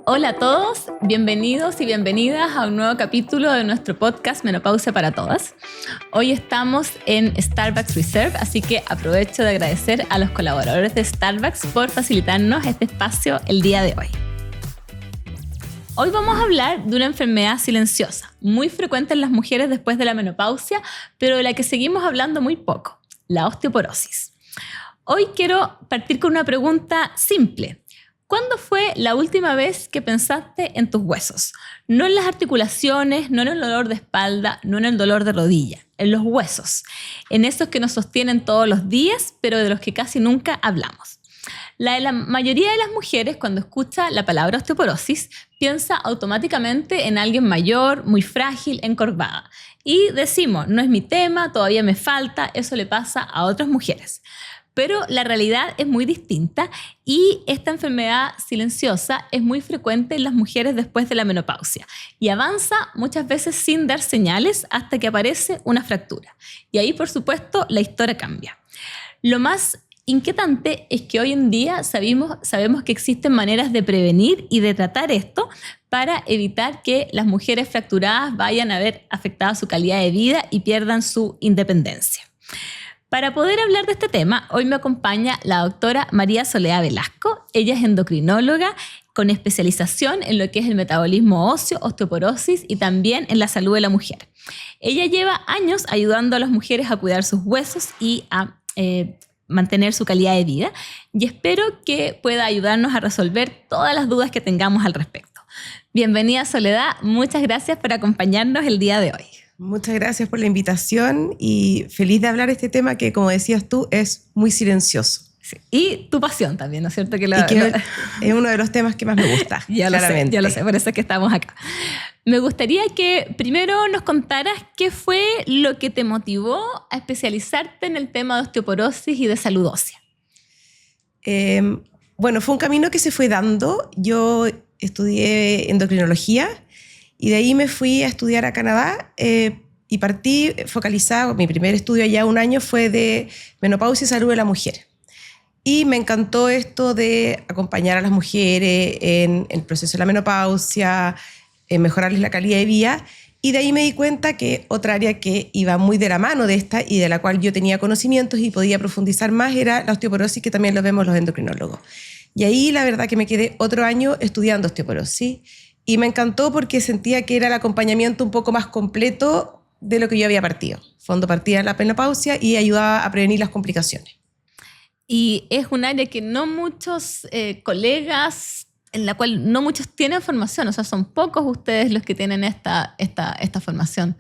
Hola a todos, bienvenidos y bienvenidas a un nuevo capítulo de nuestro podcast Menopausia para Todas. Hoy estamos en Starbucks Reserve, así que aprovecho de agradecer a los colaboradores de Starbucks por facilitarnos este espacio el día de hoy. Hoy vamos a hablar de una enfermedad silenciosa, muy frecuente en las mujeres después de la menopausia, pero de la que seguimos hablando muy poco, la osteoporosis. Hoy quiero partir con una pregunta simple. ¿Cuándo fue la última vez que pensaste en tus huesos? No en las articulaciones, no en el dolor de espalda, no en el dolor de rodilla, en los huesos, en esos que nos sostienen todos los días, pero de los que casi nunca hablamos. La mayoría de las mujeres, cuando escucha la palabra osteoporosis, piensa automáticamente en alguien mayor, muy frágil, encorvada. Y decimos, no es mi tema, todavía me falta, eso le pasa a otras mujeres. Pero la realidad es muy distinta y esta enfermedad silenciosa es muy frecuente en las mujeres después de la menopausia y avanza muchas veces sin dar señales hasta que aparece una fractura. Y ahí, por supuesto, la historia cambia. Lo más inquietante es que hoy en día sabemos que existen maneras de prevenir y de tratar esto para evitar que las mujeres fracturadas vayan a ver afectada su calidad de vida y pierdan su independencia. Para poder hablar de este tema, hoy me acompaña la doctora María Soledad Velasco. Ella es endocrinóloga con especialización en lo que es el metabolismo óseo, osteoporosis y también en la salud de la mujer. Ella lleva años ayudando a las mujeres a cuidar sus huesos y a mantener su calidad de vida y espero que pueda ayudarnos a resolver todas las dudas que tengamos al respecto. Bienvenida, Soledad. Muchas gracias por acompañarnos el día de hoy. Muchas gracias por la invitación y feliz de hablar de este tema que, como decías tú, es muy silencioso. Sí. Y tu pasión también, ¿no es cierto? Es uno de los temas que más me gusta, claramente. Ya lo sé, por eso es que estamos acá. Me gustaría que primero nos contaras qué fue lo que te motivó a especializarte en el tema de osteoporosis y de salud ósea. Bueno, fue un camino que se fue dando. Yo estudié endocrinología y de ahí me fui a estudiar a Canadá y partí focalizada. Mi primer estudio allá, un año, fue de menopausia y salud de la mujer. Y me encantó esto de acompañar a las mujeres en el proceso de la menopausia, en mejorarles la calidad de vida. Y de ahí me di cuenta que otra área que iba muy de la mano de esta y de la cual yo tenía conocimientos y podía profundizar más era la osteoporosis, que también lo vemos los endocrinólogos. Y ahí la verdad que me quedé otro año estudiando osteoporosis. Y me encantó porque sentía que era el acompañamiento un poco más completo de lo que yo había partido. Fondo partía en la menopausia y ayudaba a prevenir las complicaciones. Y es un área que no muchos colegas, en la cual no muchos tienen formación, o sea, son pocos ustedes los que tienen esta formación.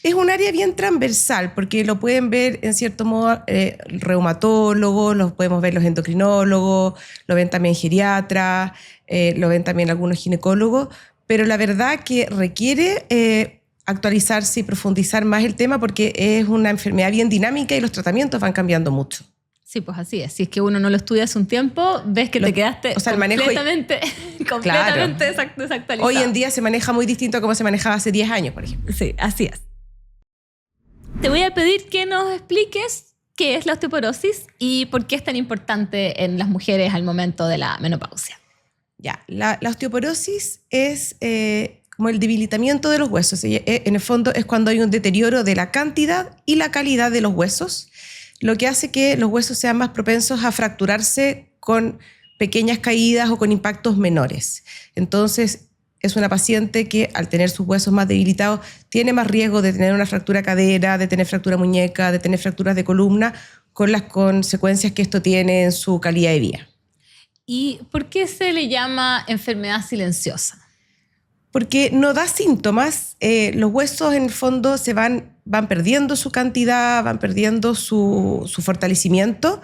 Es un área bien transversal porque lo pueden ver en cierto modo reumatólogos, lo podemos ver los endocrinólogos, lo ven también geriatras, lo ven también algunos ginecólogos, pero la verdad que requiere actualizarse y profundizar más el tema porque es una enfermedad bien dinámica y los tratamientos van cambiando mucho. Sí, pues así es. Si es que uno no lo estudia hace un tiempo, ves que te quedaste completamente desactualizado. Hoy en día se maneja muy distinto a como se manejaba hace 10 años, por ejemplo. Sí, así es. Te voy a pedir que nos expliques qué es la osteoporosis y por qué es tan importante en las mujeres al momento de la menopausia. Ya, la osteoporosis es como el debilitamiento de los huesos. En el fondo es cuando hay un deterioro de la cantidad y la calidad de los huesos, lo que hace que los huesos sean más propensos a fracturarse con pequeñas caídas o con impactos menores. Entonces, es una paciente que al tener sus huesos más debilitados tiene más riesgo de tener una fractura cadera, de tener fractura muñeca, de tener fracturas de columna, con las consecuencias que esto tiene en su calidad de vida. ¿Y por qué se le llama enfermedad silenciosa? Porque no da síntomas. Los huesos en el fondo se van perdiendo su cantidad, van perdiendo su fortalecimiento,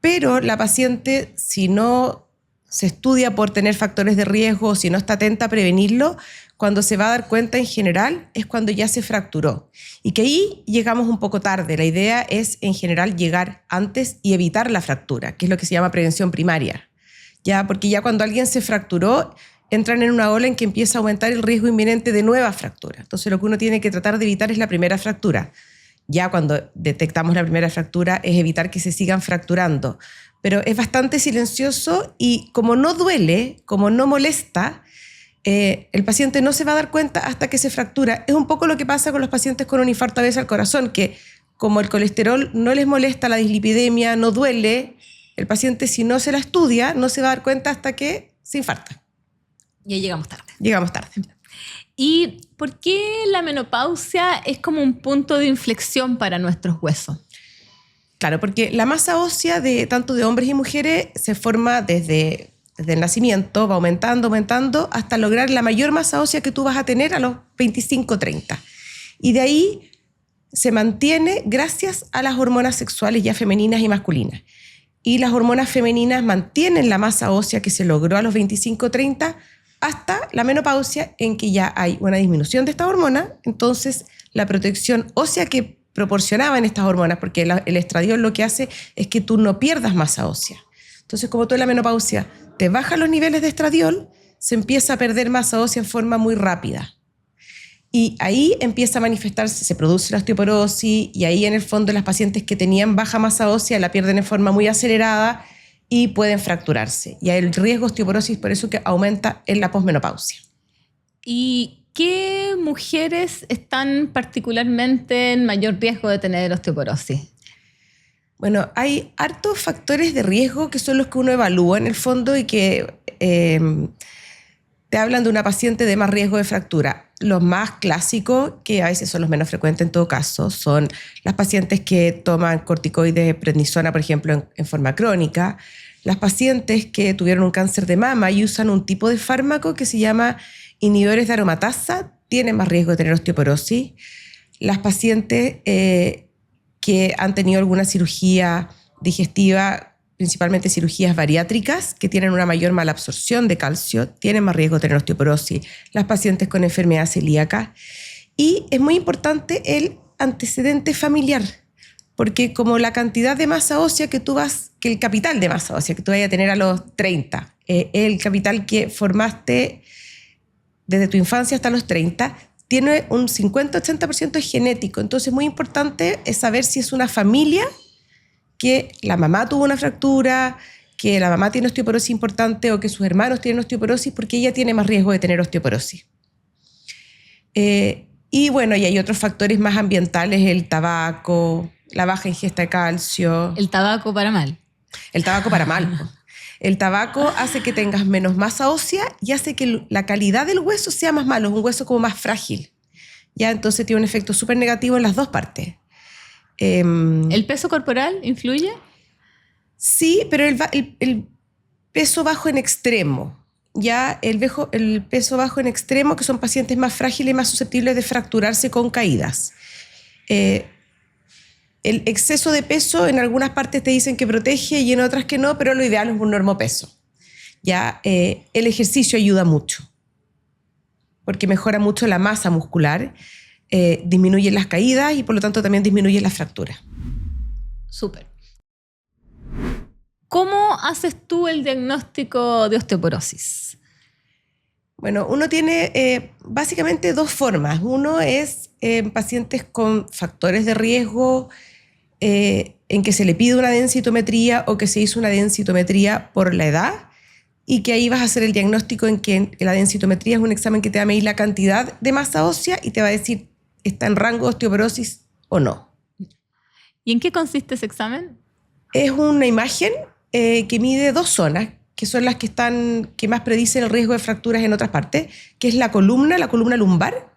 pero la paciente, si no se estudia por tener factores de riesgo, si no está atenta a prevenirlo, cuando se va a dar cuenta en general es cuando ya se fracturó. Y que ahí llegamos un poco tarde. La idea es en general llegar antes y evitar la fractura, que es lo que se llama prevención primaria. Ya, porque ya cuando alguien se fracturó, entran en una ola en que empieza a aumentar el riesgo inminente de nuevas fracturas. Entonces lo que uno tiene que tratar de evitar es la primera fractura. Ya cuando detectamos la primera fractura es evitar que se sigan fracturando. Pero es bastante silencioso y como no duele, como no molesta, el paciente no se va a dar cuenta hasta que se fractura. Es un poco lo que pasa con los pacientes con un infarto a veces al corazón, que como el colesterol no les molesta, la dislipidemia no duele, el paciente si no se la estudia no se va a dar cuenta hasta que se infarta. Y ahí llegamos tarde. Llegamos tarde. ¿Y por qué la menopausia es como un punto de inflexión para nuestros huesos? Claro, porque la masa ósea tanto de hombres y mujeres se forma desde el nacimiento, va aumentando, hasta lograr la mayor masa ósea que tú vas a tener a los 25, 30. Y de ahí se mantiene gracias a las hormonas sexuales ya femeninas y masculinas. Y las hormonas femeninas mantienen la masa ósea que se logró a los 25, 30 hasta la menopausia, en que ya hay una disminución de esta hormona. Entonces, la protección ósea que proporcionaban estas hormonas, porque el estradiol lo que hace es que tú no pierdas masa ósea. Entonces, como tú en la menopausia te bajan los niveles de estradiol, se empieza a perder masa ósea en forma muy rápida. Y ahí empieza a manifestarse, se produce la osteoporosis, y ahí en el fondo las pacientes que tenían baja masa ósea la pierden en forma muy acelerada y pueden fracturarse. Y el riesgo de osteoporosis por eso que aumenta en la posmenopausia. ¿Y qué mujeres están particularmente en mayor riesgo de tener osteoporosis? Bueno, hay hartos factores de riesgo que son los que uno evalúa en el fondo y que te hablan de una paciente de más riesgo de fractura. Los más clásicos, que a veces son los menos frecuentes en todo caso, son las pacientes que toman corticoides de prednisona, por ejemplo, en forma crónica, las pacientes que tuvieron un cáncer de mama y usan un tipo de fármaco que se llama inhibidores de aromatasa, tienen más riesgo de tener osteoporosis, las pacientes que han tenido alguna cirugía digestiva, principalmente cirugías bariátricas, que tienen una mayor malabsorción de calcio, tienen más riesgo de tener osteoporosis, las pacientes con enfermedad celíaca. Y es muy importante el antecedente familiar, porque como la cantidad de masa ósea que el capital de masa ósea que tú vayas a tener a los 30, el capital que formaste desde tu infancia hasta los 30, tiene un 50-80% genético. Entonces es muy importante saber si es una familia que la mamá tuvo una fractura, que la mamá tiene osteoporosis importante o que sus hermanos tienen osteoporosis, porque ella tiene más riesgo de tener osteoporosis. Y bueno, y hay otros factores más ambientales, el tabaco, la baja ingesta de calcio. El tabaco para mal. El tabaco para mal. El tabaco hace que tengas menos masa ósea y hace que la calidad del hueso sea más malo, es un hueso como más frágil. ¿Ya? Entonces tiene un efecto súper negativo en las dos partes. ¿El peso corporal influye? Sí, pero el peso bajo en extremo. Ya el peso bajo en extremo, que son pacientes más frágiles y más susceptibles de fracturarse con caídas. El exceso de peso en algunas partes te dicen que protege y en otras que no, pero lo ideal es un normopeso. Ya el ejercicio ayuda mucho, porque mejora mucho la masa muscular, disminuye las caídas y por lo tanto también disminuye las fracturas. Súper. ¿Cómo haces tú el diagnóstico de osteoporosis? Bueno, uno tiene básicamente dos formas. Uno es en pacientes con factores de riesgo en que se le pide una densitometría o que se hizo una densitometría por la edad y que ahí vas a hacer el diagnóstico en que la densitometría es un examen que te va a medir la cantidad de masa ósea y te va a decir está en rango de osteoporosis o no. ¿Y en qué consiste ese examen? Es una imagen que mide dos zonas, que son las que más predicen el riesgo de fracturas en otras partes, que es la columna lumbar.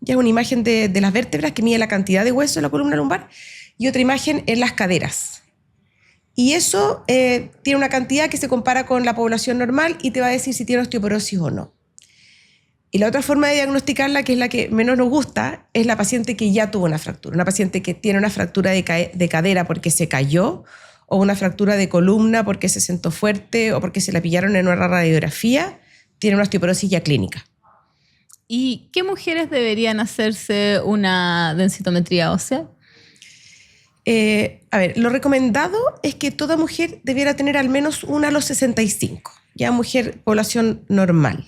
Ya es una imagen de las vértebras que mide la cantidad de hueso en la columna lumbar, y otra imagen en las caderas. Y eso tiene una cantidad que se compara con la población normal y te va a decir si tiene osteoporosis o no. Y la otra forma de diagnosticarla, que es la que menos nos gusta, es la paciente que ya tuvo una fractura. Una paciente que tiene una fractura de cadera porque se cayó, o una fractura de columna porque se sentó fuerte o porque se la pillaron en una radiografía, tiene una osteoporosis ya clínica. ¿Y qué mujeres deberían hacerse una densitometría ósea? Lo recomendado es que toda mujer debiera tener al menos una a los 65, ya mujer, población normal.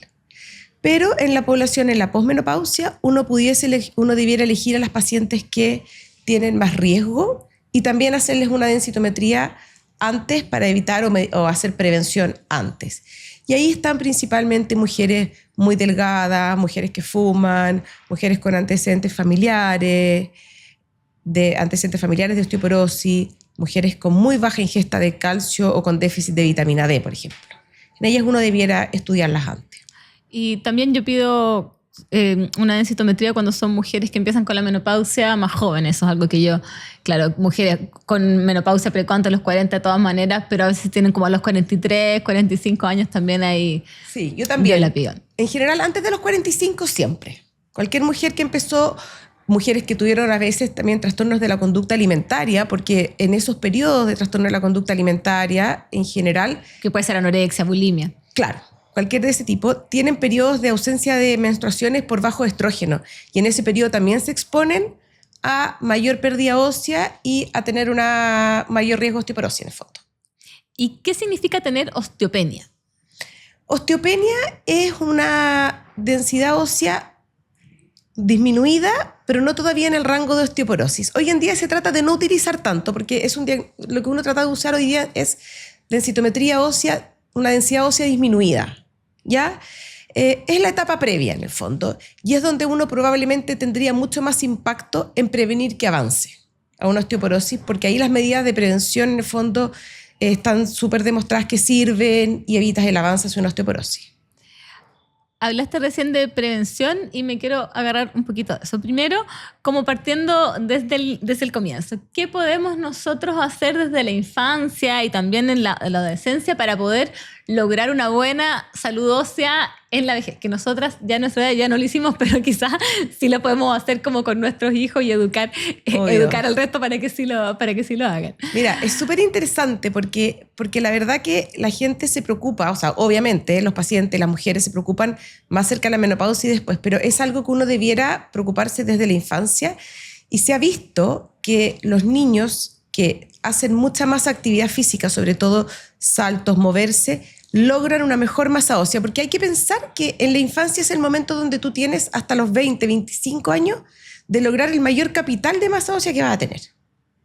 Pero en la población en la posmenopausia uno debiera elegir a las pacientes que tienen más riesgo, y también hacerles una densitometría antes para evitar o hacer prevención antes. Y ahí están principalmente mujeres muy delgadas, mujeres que fuman, mujeres con antecedentes familiares de osteoporosis, mujeres con muy baja ingesta de calcio o con déficit de vitamina D, por ejemplo. En ellas uno debiera estudiarlas antes. Y también yo pido una densitometría cuando son mujeres que empiezan con la menopausia más jóvenes. Eso es algo que yo, claro, mujeres con menopausia precoz a los 40 de todas maneras, pero a veces tienen como a los 43, 45 años también ahí. Sí, yo también. Yo la pido. En general, antes de los 45 siempre. Cualquier mujer que empezó, mujeres que tuvieron a veces también trastornos de la conducta alimentaria, porque en esos periodos de trastorno de la conducta alimentaria, en general... Que puede ser anorexia, bulimia. Claro, cualquier de ese tipo, tienen periodos de ausencia de menstruaciones por bajo estrógeno. Y en ese periodo también se exponen a mayor pérdida ósea y a tener una mayor riesgo de osteoporosis en el fondo. ¿Y qué significa tener osteopenia? Osteopenia es una densidad ósea disminuida, pero no todavía en el rango de osteoporosis. Hoy en día se trata de no utilizar tanto, porque lo que uno trata de usar hoy día es densitometría ósea, una densidad ósea disminuida, ¿ya? Es la etapa previa, en el fondo, y es donde uno probablemente tendría mucho más impacto en prevenir que avance a una osteoporosis, porque ahí las medidas de prevención, en el fondo, están súper demostradas que sirven y evitas el avance hacia una osteoporosis. Hablaste recién de prevención y me quiero agarrar un poquito de eso. Primero, como partiendo desde el comienzo, ¿qué podemos nosotros hacer desde la infancia y también en la adolescencia para poder lograr una buena salud ósea en la vejez? Que nosotras ya en nuestra edad ya no lo hicimos, pero quizás sí lo podemos hacer como con nuestros hijos y educar al resto para que sí lo hagan. Mira, es súper interesante porque la verdad que la gente se preocupa, o sea, obviamente los pacientes, las mujeres se preocupan más cerca de la menopausia y después, pero es algo que uno debiera preocuparse desde la infancia, y se ha visto que los niños que hacen mucha más actividad física, sobre todo saltos, moverse, logran una mejor masa ósea, porque hay que pensar que en la infancia es el momento donde tú tienes hasta los 20, 25 años de lograr el mayor capital de masa ósea que vas a tener.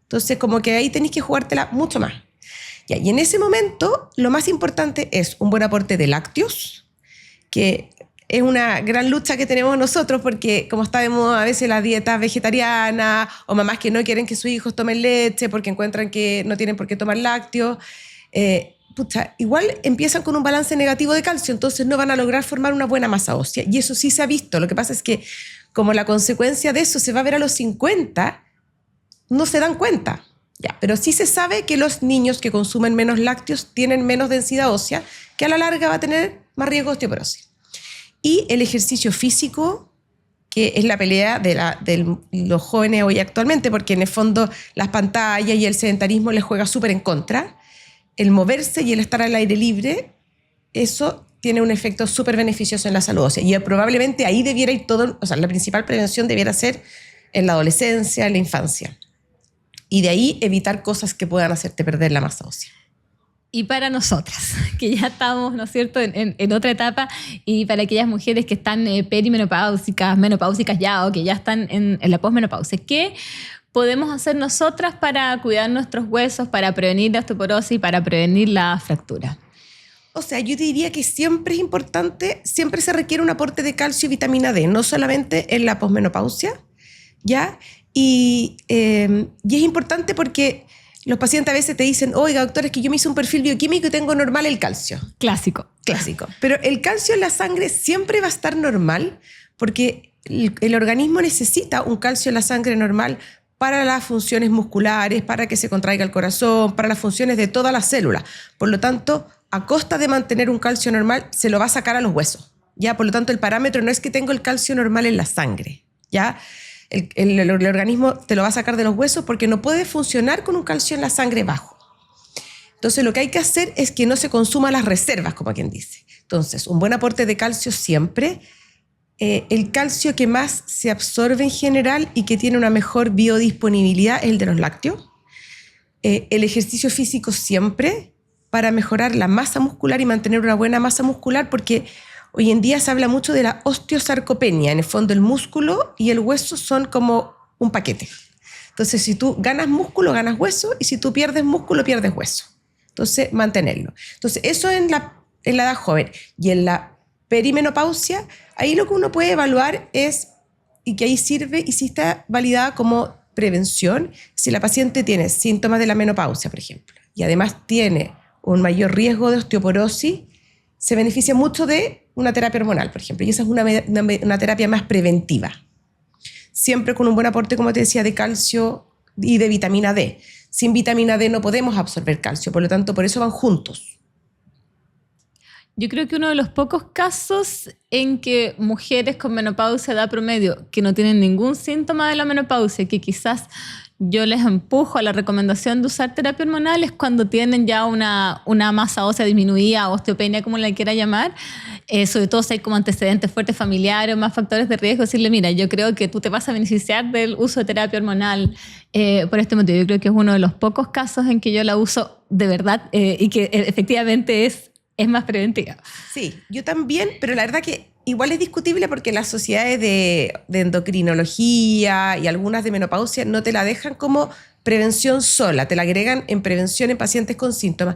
Entonces, como que ahí tenés que jugártela mucho más. Ya, y en ese momento, lo más importante es un buen aporte de lácteos, que es una gran lucha que tenemos nosotros, porque como sabemos, a veces las dietas vegetarianas o mamás que no quieren que sus hijos tomen leche porque encuentran que no tienen por qué tomar lácteos, igual empiezan con un balance negativo de calcio, entonces no van a lograr formar una buena masa ósea. Y eso sí se ha visto. Lo que pasa es que como la consecuencia de eso se va a ver a los 50, no se dan cuenta. Ya, pero sí se sabe que los niños que consumen menos lácteos tienen menos densidad ósea, que a la larga va a tener más riesgo de osteoporosis. Y el ejercicio físico, que es la pelea de los jóvenes hoy actualmente, porque en el fondo las pantallas y el sedentarismo les juega súper en contra. El moverse y el estar al aire libre, eso tiene un efecto súper beneficioso en la salud ósea. Y probablemente ahí debiera ir todo, o sea, la principal prevención debiera ser en la adolescencia, en la infancia. Y de ahí evitar cosas que puedan hacerte perder la masa ósea. Y para nosotras, que ya estamos, ¿no es cierto?, en otra etapa, y para aquellas mujeres que están perimenopáusicas, menopáusicas ya, o que ya están en la posmenopausia, ¿qué podemos hacer nosotras para cuidar nuestros huesos, para prevenir la osteoporosis, para prevenir la fractura? O sea, yo diría que siempre es importante, siempre se requiere un aporte de calcio y vitamina D, no solamente en la posmenopausia, ¿ya? Y es importante porque los pacientes a veces te dicen, oiga, doctor, es que yo me hice un perfil bioquímico y tengo normal el calcio. Clásico. Pero el calcio en la sangre siempre va a estar normal porque el organismo necesita un calcio en la sangre normal para las funciones musculares, para que se contraiga el corazón, para las funciones de todas las células. Por lo tanto, a costa de mantener un calcio normal, se lo va a sacar a los huesos, ¿ya? Por lo tanto, el parámetro no es que tengo el calcio normal en la sangre, ¿ya? El organismo te lo va a sacar de los huesos porque no puede funcionar con un calcio en la sangre bajo. Entonces, lo que hay que hacer es que no se consuman las reservas, como quien dice. Entonces, un buen aporte de calcio siempre. El calcio que más se absorbe en general y que tiene una mejor biodisponibilidad es el de los lácteos. El ejercicio físico siempre para mejorar la masa muscular y mantener una buena masa muscular, porque hoy en día se habla mucho de la osteosarcopenia. En el fondo, el músculo y el hueso son como un paquete. Entonces, si tú ganas músculo, ganas hueso, y si tú pierdes músculo, pierdes hueso. Entonces, mantenerlo. Entonces, eso en la edad joven. Y en la perimenopausia, ahí lo que uno puede evaluar es, y que ahí sirve, y si está validada como prevención, si la paciente tiene síntomas de la menopausia, por ejemplo, y además tiene un mayor riesgo de osteoporosis, se beneficia mucho de una terapia hormonal, por ejemplo, y esa es una terapia más preventiva. Siempre con un buen aporte, como te decía, de calcio y de vitamina D. Sin vitamina D no podemos absorber calcio, por lo tanto, por eso van juntos. Yo creo que uno de los pocos casos en que mujeres con menopausia de edad promedio que no tienen ningún síntoma de la menopausia, que quizás yo les empujo a la recomendación de usar terapia hormonal, es cuando tienen ya una masa ósea disminuida, osteopenia, como la quiera llamar, sobre todo si hay como antecedentes fuertes familiares o más factores de riesgo, decirle, mira, yo creo que tú te vas a beneficiar del uso de terapia hormonal por este motivo. Yo creo que es uno de los pocos casos en que yo la uso de verdad y que efectivamente es más preventiva. Sí, yo también, pero la verdad que igual es discutible porque las sociedades de endocrinología y algunas de menopausia no te la dejan como prevención sola, te la agregan en prevención en pacientes con síntomas.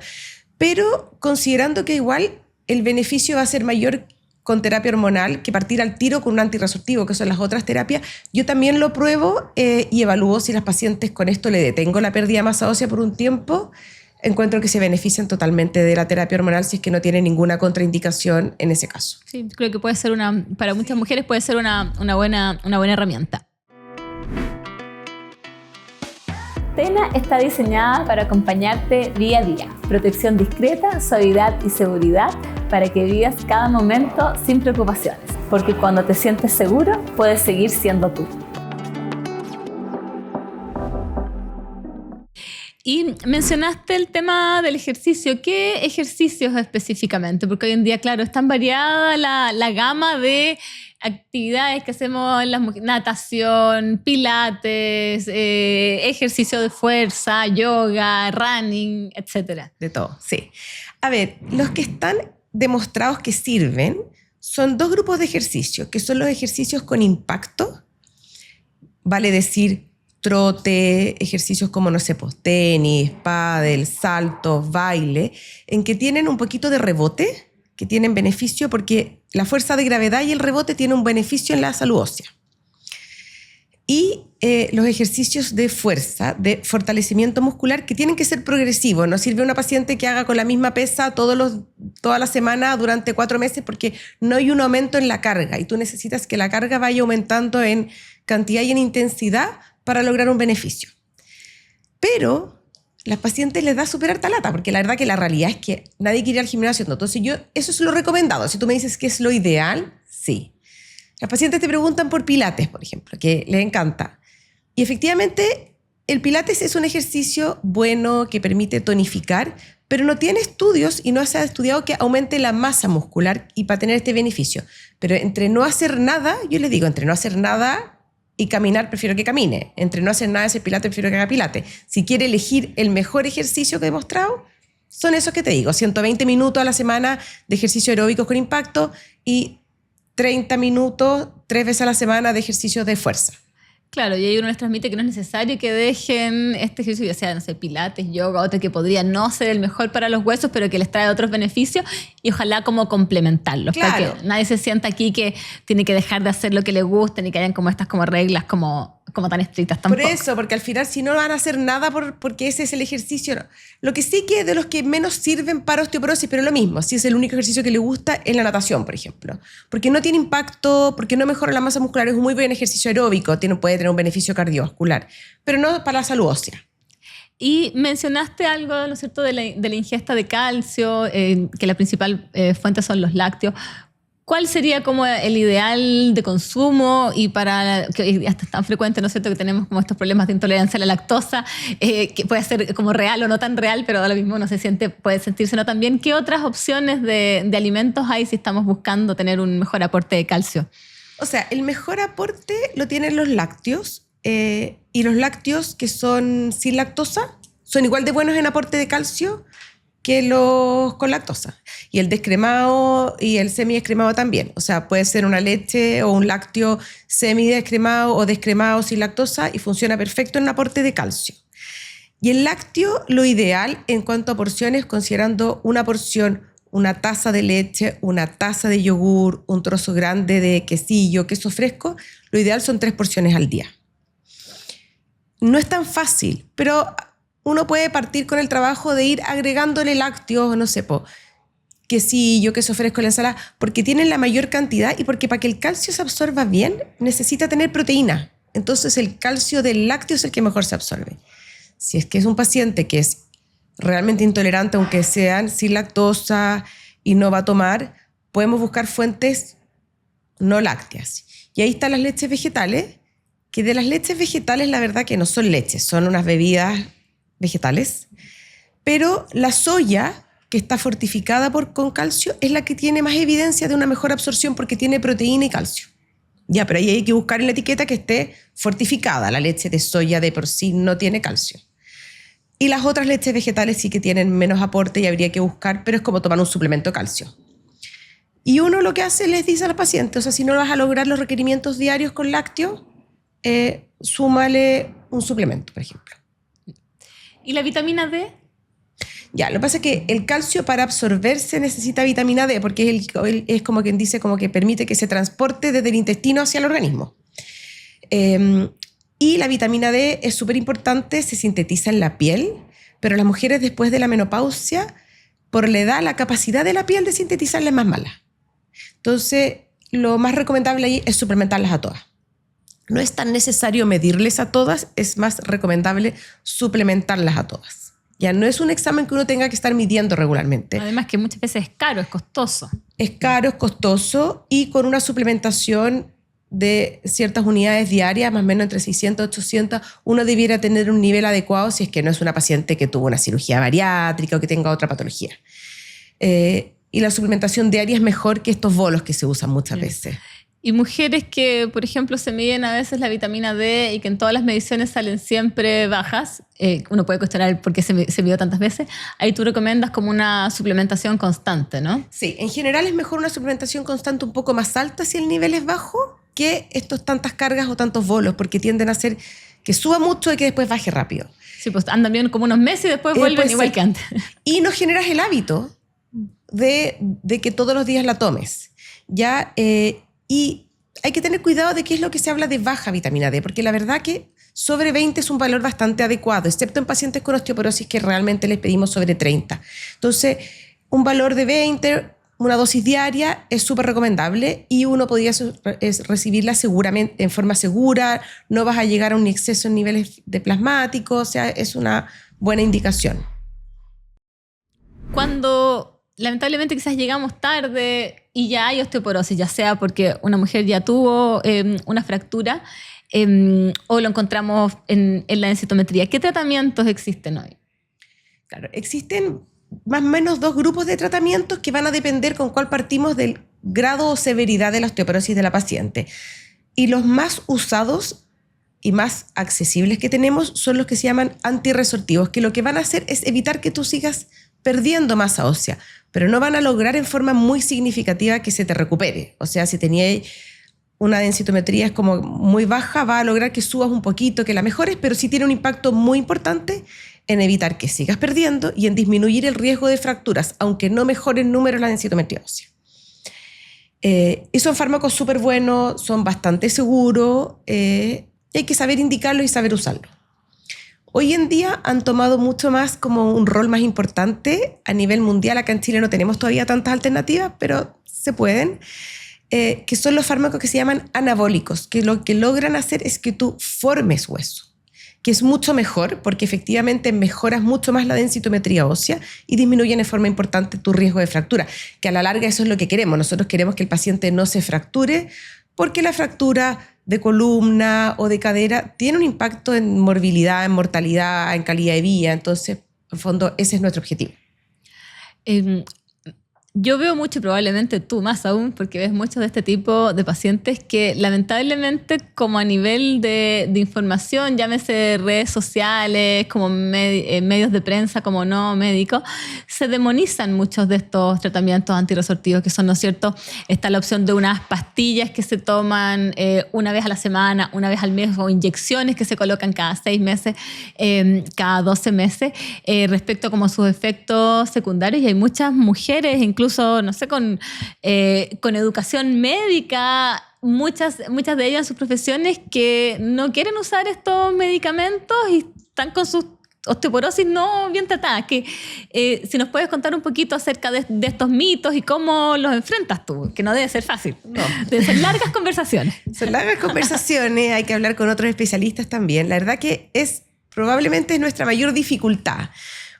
Pero considerando que igual el beneficio va a ser mayor con terapia hormonal que partir al tiro con un antirresortivo, que son las otras terapias, yo también lo pruebo y evalúo si las pacientes con esto le detengo la pérdida de masa ósea por un tiempo. Encuentro que se benefician totalmente de la terapia hormonal si es que no tiene ninguna contraindicación en ese caso. Sí, creo que puede ser para muchas mujeres puede ser una buena herramienta. Tena está diseñada para acompañarte día a día. Protección discreta, suavidad y seguridad para que vivas cada momento sin preocupaciones. Porque cuando te sientes seguro, puedes seguir siendo tú. Y mencionaste el tema del ejercicio. ¿Qué ejercicios específicamente? Porque hoy en día, claro, es tan variada la gama de actividades que hacemos en las mujeres. Natación, pilates, ejercicio de fuerza, yoga, running, etc. De todo, sí. A ver, los que están demostrados que sirven son dos grupos de ejercicios, que son los ejercicios con impacto, vale decir, trote, ejercicios como, no sé, pues, tenis, pádel, saltos, baile, en que tienen un poquito de rebote, que tienen beneficio porque la fuerza de gravedad y el rebote tienen un beneficio en la salud ósea. Y los ejercicios de fuerza, de fortalecimiento muscular, que tienen que ser progresivos. No sirve una paciente que haga con la misma pesa toda la semana durante 4 meses porque no hay un aumento en la carga y tú necesitas que la carga vaya aumentando en cantidad y en intensidad para lograr un beneficio. Pero las pacientes les da súper harta lata, porque la verdad que la realidad es que nadie quiere ir al gimnasio. Entonces eso es lo recomendado. Si tú me dices que es lo ideal, sí. Las pacientes te preguntan por pilates, por ejemplo, que les encanta. Y efectivamente el pilates es un ejercicio bueno que permite tonificar, pero no tiene estudios y no se ha estudiado que aumente la masa muscular y para tener este beneficio. Pero entre no hacer nada, yo les digo, entre no hacer nada y caminar, prefiero que camine. Entre no hacer nada y hacer pilates, prefiero que haga pilates. Si quiere elegir el mejor ejercicio que he demostrado, son esos que te digo, 120 minutos a la semana de ejercicio aeróbicos con impacto y 30 minutos 3 veces a la semana de ejercicios de fuerza. Claro, y ahí uno les transmite que no es necesario que dejen este ejercicio, ya sea, no sé, pilates, yoga, otro que podría no ser el mejor para los huesos, pero que les trae otros beneficios y ojalá como complementarlos. Claro. Para que nadie se sienta aquí que tiene que dejar de hacer lo que le gusta ni que hayan como estas como reglas como tan estrictas tampoco. Por eso, porque al final si no van a hacer nada porque ese es el ejercicio, no. Lo que sí que es de los que menos sirven para osteoporosis, pero lo mismo, si es el único ejercicio que le gusta, es la natación, por ejemplo. Porque no tiene impacto, porque no mejora la masa muscular, es un muy buen ejercicio aeróbico, puede tener un beneficio cardiovascular, pero no para la salud ósea. Y mencionaste algo, ¿no es cierto?, de la ingesta de calcio, que la principal fuente son los lácteos. ¿Cuál sería como el ideal de consumo y para que hasta es tan frecuente, ¿no es cierto?, que tenemos como estos problemas de intolerancia a la lactosa, que puede ser como real o no tan real, pero ahora mismo no se siente, puede sentirse no tan bien? ¿Qué otras opciones de alimentos hay si estamos buscando tener un mejor aporte de calcio? O sea, el mejor aporte lo tienen los lácteos y los lácteos que son sin lactosa son igual de buenos en aporte de calcio que los con lactosa. Y el descremado y el semidescremado también. O sea, puede ser una leche o un lácteo semidescremado o descremado sin lactosa y funciona perfecto en un aporte de calcio. Y el lácteo, lo ideal en cuanto a porciones, considerando una porción, una taza de leche, una taza de yogur, un trozo grande de quesillo, queso fresco, lo ideal son 3 porciones al día. No es tan fácil, pero uno puede partir con el trabajo de ir agregándole lácteos, no sé, quesillo, queso fresco, la ensalada, porque tienen la mayor cantidad y porque para que el calcio se absorba bien necesita tener proteína. Entonces el calcio del lácteo es el que mejor se absorbe. Si es que es un paciente que es realmente intolerante, aunque sean sin lactosa y no va a tomar, podemos buscar fuentes no lácteas. Y ahí están las leches vegetales, que de las leches vegetales la verdad que no son leches, son unas bebidas vegetales, pero la soya, que está fortificada con calcio, es la que tiene más evidencia de una mejor absorción porque tiene proteína y calcio. Ya, pero ahí hay que buscar en la etiqueta que esté fortificada. La leche de soya de por sí no tiene calcio. Y las otras leches vegetales sí que tienen menos aporte y habría que buscar, pero es como tomar un suplemento de calcio. Y uno lo que hace, les dice a los pacientes, o sea, si no vas a lograr los requerimientos diarios con lácteos, súmale un suplemento, por ejemplo. ¿Y la vitamina D? Ya, lo que pasa es que el calcio para absorberse necesita vitamina D, porque es como quien dice, como que permite que se transporte desde el intestino hacia el organismo. Y la vitamina D es súper importante, se sintetiza en la piel, pero las mujeres después de la menopausia, por la edad, la capacidad de la piel de sintetizarla es más mala. Entonces, lo más recomendable ahí es suplementarlas a todas. No es tan necesario medirles a todas, es más recomendable suplementarlas a todas. Ya no es un examen que uno tenga que estar midiendo regularmente. Además que muchas veces es caro, es costoso. Es caro, es costoso y con una suplementación de ciertas unidades diarias, más o menos entre 600 y 800, uno debiera tener un nivel adecuado si es que no es una paciente que tuvo una cirugía bariátrica o que tenga otra patología. Y la suplementación diaria es mejor que estos bolos que se usan muchas veces. Y mujeres que, por ejemplo, se miden a veces la vitamina D y que en todas las mediciones salen siempre bajas, uno puede cuestionar por qué se midió tantas veces, ahí tú recomiendas como una suplementación constante, ¿no? Sí, en general es mejor una suplementación constante un poco más alta si el nivel es bajo que estos tantas cargas o tantos bolos, porque tienden a hacer que suba mucho y que después baje rápido. Sí, pues andan bien como unos meses y después vuelven igual que antes. Y no generas el hábito de que todos los días la tomes, ¿ya? Y hay que tener cuidado de qué es lo que se habla de baja vitamina D, porque la verdad que sobre 20 es un valor bastante adecuado, excepto en pacientes con osteoporosis que realmente les pedimos sobre 30. Entonces, un valor de 20, una dosis diaria, es súper recomendable y uno podría recibirla seguramente, en forma segura, no vas a llegar a un exceso en niveles de plasmáticos, o sea, es una buena indicación. Cuando lamentablemente quizás llegamos tarde y ya hay osteoporosis, ya sea porque una mujer ya tuvo una fractura o lo encontramos en la densitometría, ¿qué tratamientos existen hoy? Claro, existen más o menos 2 grupos de tratamientos que van a depender con cuál partimos del grado o severidad de la osteoporosis de la paciente. Y los más usados y más accesibles que tenemos son los que se llaman antirresortivos, que lo que van a hacer es evitar que tú sigas perdiendo masa ósea, pero no van a lograr en forma muy significativa que se te recupere. O sea, si tenías una densitometría es como muy baja, va a lograr que subas un poquito, que la mejores, pero sí tiene un impacto muy importante en evitar que sigas perdiendo y en disminuir el riesgo de fracturas, aunque no mejore el número de la densitometría ósea. Y son fármacos súper buenos, son bastante seguros, y hay que saber indicarlos y saber usarlos. Hoy en día han tomado mucho más como un rol más importante a nivel mundial. Acá en Chile no tenemos todavía tantas alternativas, pero se pueden, que son los fármacos que se llaman anabólicos, que lo que logran hacer es que tú formes hueso, que es mucho mejor porque efectivamente mejoras mucho más la densitometría ósea y disminuyen en forma importante tu riesgo de fractura, que a la larga eso es lo que queremos. Nosotros queremos que el paciente no se fracture porque la fractura de columna o de cadera tiene un impacto en morbilidad, en mortalidad, en calidad de vida. Entonces, en fondo, ese es nuestro objetivo. Yo veo mucho, probablemente tú más aún, porque ves muchos de este tipo de pacientes que lamentablemente como a nivel de información, llámese redes sociales, como medios de prensa, como no médicos, se demonizan muchos de estos tratamientos antirresortivos que son, ¿no es cierto? Está la opción de unas pastillas que se toman una vez a la semana, una vez al mes, o inyecciones que se colocan cada 6 meses, cada 12 meses, respecto como a sus efectos secundarios. Y hay muchas mujeres, incluso, no sé, con educación médica, muchas de ellas en sus profesiones, que no quieren usar estos medicamentos y están con sus osteoporosis no bien tratadas. Que, si nos puedes contar un poquito acerca de estos mitos y cómo los enfrentas tú, que no debe ser fácil. No. Deben ser largas conversaciones. Son largas conversaciones, hay que hablar con otros especialistas también. La verdad que probablemente es nuestra mayor dificultad.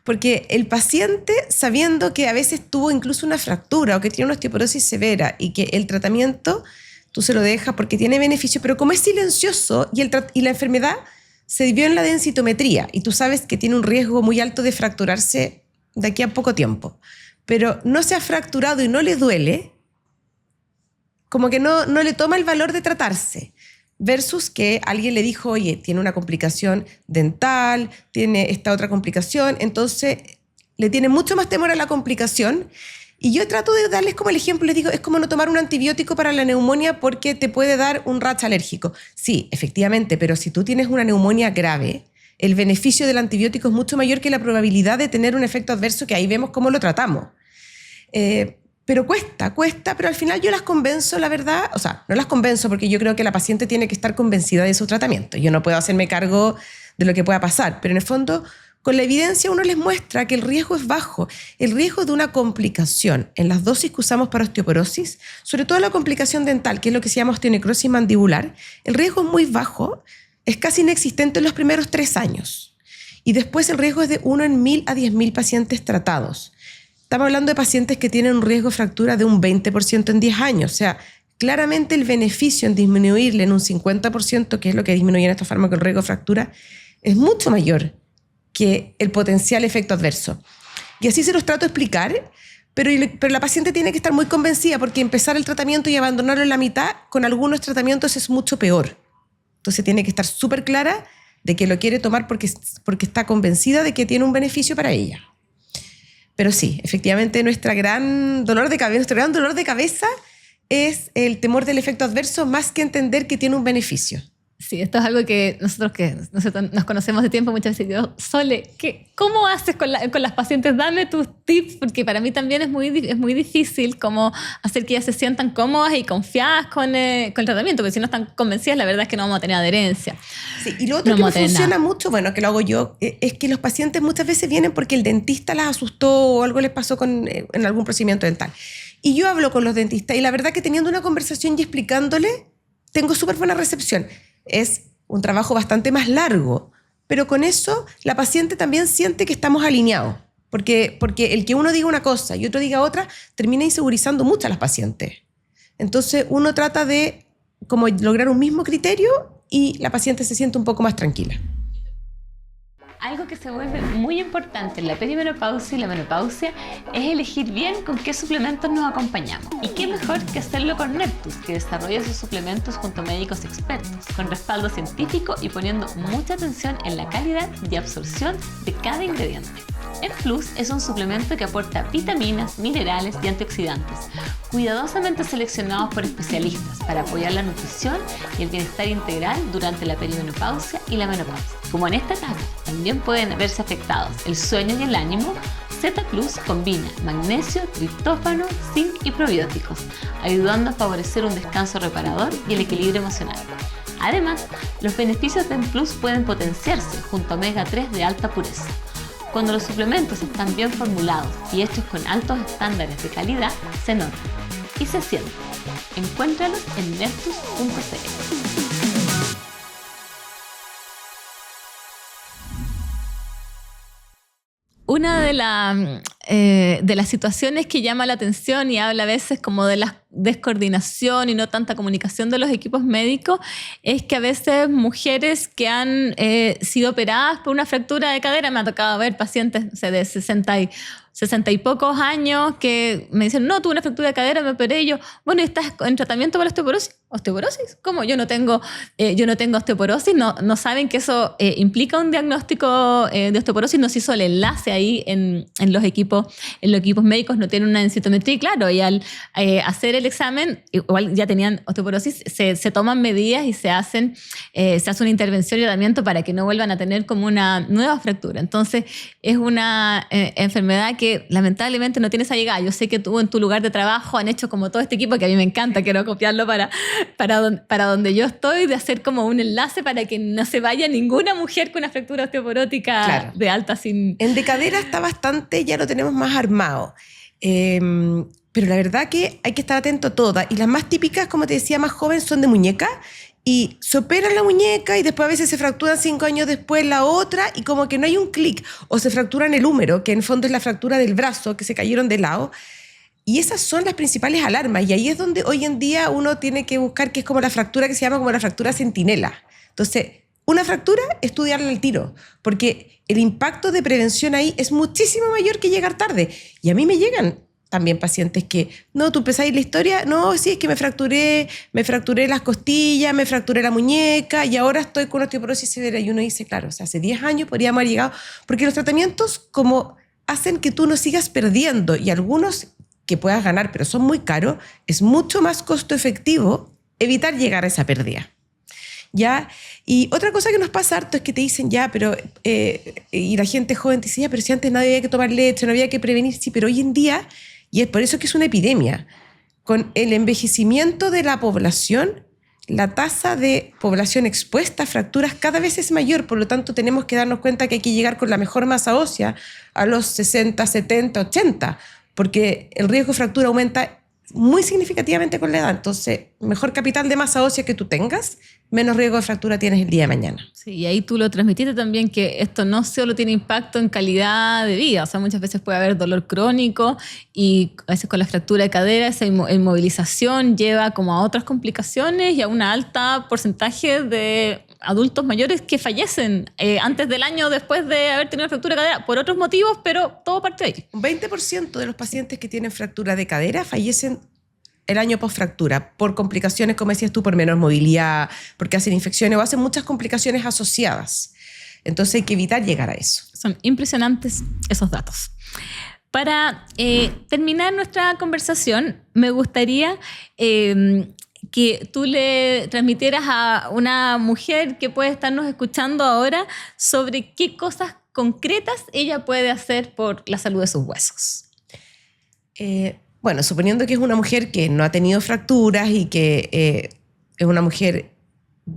Porque el paciente, sabiendo que a veces tuvo incluso una fractura o que tiene una osteoporosis severa y que el tratamiento tú se lo dejas porque tiene beneficio, pero como es silencioso y la enfermedad se vio en la densitometría y tú sabes que tiene un riesgo muy alto de fracturarse de aquí a poco tiempo, pero no se ha fracturado y no le duele, como que no le toma el valor de tratarse. Versus que alguien le dijo, oye, tiene una complicación dental, tiene esta otra complicación, entonces le tiene mucho más temor a la complicación. Y yo trato de darles como el ejemplo, les digo, es como no tomar un antibiótico para la neumonía porque te puede dar un rash alérgico. Sí, efectivamente, pero si tú tienes una neumonía grave, el beneficio del antibiótico es mucho mayor que la probabilidad de tener un efecto adverso, que ahí vemos cómo lo tratamos. Pero cuesta, pero al final yo las convenzo, la verdad, o sea, no las convenzo porque yo creo que la paciente tiene que estar convencida de su tratamiento. Yo no puedo hacerme cargo de lo que pueda pasar, pero en el fondo, con la evidencia uno les muestra que el riesgo es bajo. El riesgo de una complicación en las dosis que usamos para osteoporosis, sobre todo la complicación dental, que es lo que se llama osteonecrosis mandibular, el riesgo es muy bajo, es casi inexistente en los primeros 3 años. Y después el riesgo es de 1 en 1000 a 10.000 pacientes tratados. Estamos hablando de pacientes que tienen un riesgo de fractura de un 20% en 10 años. O sea, claramente el beneficio en disminuirle en un 50%, que es lo que disminuye en estos fármacos el riesgo de fractura, es mucho mayor que el potencial efecto adverso. Y así se los trato de explicar, pero la paciente tiene que estar muy convencida porque empezar el tratamiento y abandonarlo en la mitad con algunos tratamientos es mucho peor. Entonces tiene que estar súper clara de que lo quiere tomar porque está convencida de que tiene un beneficio para ella. Pero sí, efectivamente nuestro gran dolor de cabeza es el temor del efecto adverso más que entender que tiene un beneficio. Sí, esto es algo que nosotros que nos conocemos de tiempo muchas veces digo, Sole, ¿cómo haces con las pacientes? Dame tus tips, porque para mí también es muy difícil cómo hacer que ellas se sientan cómodas y confiadas con el tratamiento, porque si no están convencidas, la verdad es que no vamos a tener adherencia. Sí, y lo otro que me funciona mucho, bueno, que lo hago yo, es que los pacientes muchas veces vienen porque el dentista las asustó o algo les pasó en algún procedimiento dental. Y yo hablo con los dentistas y la verdad que teniendo una conversación y explicándole, tengo súper buena recepción. Es un trabajo bastante más largo, pero con eso la paciente también siente que estamos alineados, porque el que uno diga una cosa y otro diga otra termina insegurizando mucho a las pacientes. Entonces uno trata de como lograr un mismo criterio y la paciente se siente un poco más tranquila. Algo que se vuelve muy importante en la perimenopausia y la menopausia es elegir bien con qué suplementos nos acompañamos. Y qué mejor que hacerlo con Neptus, que desarrolla sus suplementos junto a médicos expertos, con respaldo científico y poniendo mucha atención en la calidad y absorción de cada ingrediente. Plus es un suplemento que aporta vitaminas, minerales y antioxidantes, cuidadosamente seleccionados por especialistas para apoyar la nutrición y el bienestar integral durante la perimenopausia y la menopausia. Como en esta etapa también pueden verse afectados el sueño y el ánimo, Z Plus combina magnesio, triptófano, zinc y probióticos, ayudando a favorecer un descanso reparador y el equilibrio emocional. Además, los beneficios de Plus pueden potenciarse junto a omega 3 de alta pureza. Cuando los suplementos están bien formulados y hechos con altos estándares de calidad, se nota y se siente. Encuéntralos en neptus.cl. Una de de las situaciones que llama la atención y habla a veces como de la descoordinación y no tanta comunicación de los equipos médicos, es que a veces mujeres que han sido operadas por una fractura de cadera, me ha tocado ver pacientes, no sé, de 60 y pocos años que me dicen, no, tuve una fractura de cadera, me operé, y yo, bueno, ¿estás en tratamiento para osteoporosis? ¿Osteoporosis? ¿Cómo? Yo no tengo osteoporosis. No saben que eso implica un diagnóstico de osteoporosis. No se hizo el enlace ahí en los equipos médicos, no tienen una densitometría, y claro, y al hacer el examen, igual ya tenían osteoporosis, se toman medidas y se hace una intervención y tratamiento para que no vuelvan a tener como una nueva fractura. Entonces, es una enfermedad que lamentablemente no tiene esa llegada. Yo sé que tú en tu lugar de trabajo han hecho como todo este equipo, que a mí me encanta, quiero copiarlo para donde yo estoy, de hacer como un enlace para que no se vaya ninguna mujer con una fractura osteoporótica, claro, de alta sin... En de cadera está bastante, ya lo tenemos más armado. Pero la verdad que hay que estar atento a todas. Y las más típicas, como te decía, más jóvenes, son de muñeca. Y se operan la muñeca y después a veces se fracturan 5 años después la otra, y como que no hay un clic. O se fracturan el húmero, que en el fondo es la fractura del brazo, que se cayeron de lado. Y esas son las principales alarmas. Y ahí es donde hoy en día uno tiene que buscar, que es como la fractura que se llama como la fractura centinela. Entonces, una fractura, estudiarla al tiro. Porque el impacto de prevención ahí es muchísimo mayor que llegar tarde. Y a mí me llegan también pacientes que, no, tú empezáis la historia, no, sí, es que me fracturé las costillas, me fracturé la muñeca y ahora estoy con osteoporosis severa. Y uno dice, claro, o sea, hace 10 años podríamos haber llegado, porque los tratamientos como hacen que tú no sigas perdiendo, y algunos que puedas ganar, pero son muy caros, es mucho más costo efectivo evitar llegar a esa pérdida. ¿Ya? Y otra cosa que nos pasa harto es que te dicen, ya, pero, y la gente joven te dice, ya, pero si antes no había que tomar leche, no había que prevenir, sí, pero hoy en día, y es por eso que es una epidemia, con el envejecimiento de la población, la tasa de población expuesta a fracturas cada vez es mayor, por lo tanto tenemos que darnos cuenta que hay que llegar con la mejor masa ósea a los 60, 70, 80, porque el riesgo de fractura aumenta muy significativamente con la edad. Entonces, mejor capital de masa ósea que tú tengas, menos riesgo de fractura tienes el día de mañana. Sí, y ahí tú lo transmitiste también, que esto no solo tiene impacto en calidad de vida, o sea, muchas veces puede haber dolor crónico, y a veces con la fractura de cadera esa inmovilización lleva como a otras complicaciones y a un alto porcentaje de adultos mayores que fallecen antes del año después de haber tenido fractura de cadera por otros motivos, pero todo parte de ahí. Un 20% de los pacientes que tienen fractura de cadera fallecen el año post-fractura por complicaciones, como decías tú, por menor movilidad, porque hacen infecciones o hacen muchas complicaciones asociadas. Entonces hay que evitar llegar a eso. Son impresionantes esos datos. Para terminar nuestra conversación, me gustaría que tú le transmitieras a una mujer que puede estarnos escuchando ahora sobre qué cosas concretas ella puede hacer por la salud de sus huesos. Bueno, suponiendo que es una mujer que no ha tenido fracturas y que es una mujer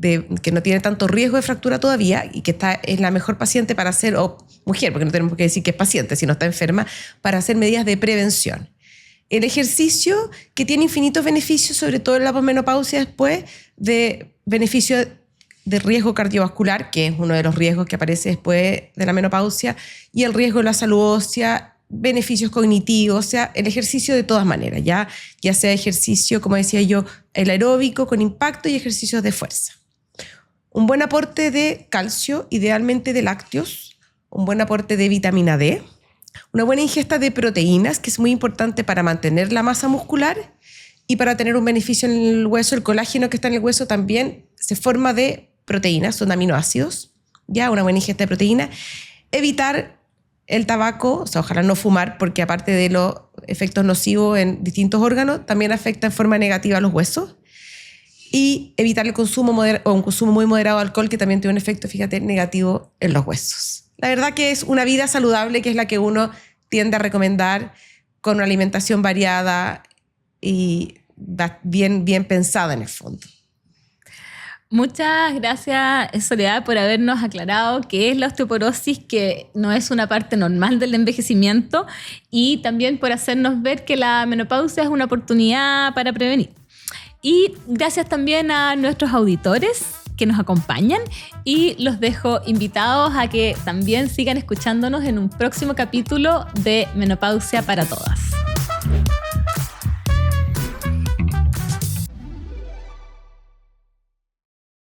que no tiene tanto riesgo de fractura todavía y que es la mejor paciente para hacer, o mujer, porque no tenemos que decir que es paciente, si no está enferma, para hacer medidas de prevención. El ejercicio, que tiene infinitos beneficios, sobre todo en la posmenopausia, después de beneficio de riesgo cardiovascular, que es uno de los riesgos que aparece después de la menopausia, y el riesgo de la salud ósea, beneficios cognitivos, o sea, el ejercicio de todas maneras, ya sea ejercicio, como decía yo, el aeróbico con impacto y ejercicios de fuerza. Un buen aporte de calcio, idealmente de lácteos, un buen aporte de vitamina D, una buena ingesta de proteínas, que es muy importante para mantener la masa muscular y para tener un beneficio en el hueso. El colágeno que está en el hueso también se forma de proteínas, son aminoácidos, ya, una buena ingesta de proteínas. Evitar el tabaco, o sea, ojalá no fumar, porque aparte de los efectos nocivos en distintos órganos, también afecta en forma negativa a los huesos. Y evitar el consumo o un consumo muy moderado de alcohol, que también tiene un efecto, fíjate, negativo en los huesos. La verdad que es una vida saludable, que es la que uno tiende a recomendar, con una alimentación variada y bien pensada en el fondo. Muchas gracias, Soledad, por habernos aclarado qué es la osteoporosis, que no es una parte normal del envejecimiento, y también por hacernos ver que la menopausia es una oportunidad para prevenir. Y gracias también a nuestros auditores que nos acompañan y los dejo invitados a que también sigan escuchándonos en un próximo capítulo de Menopausia para Todas.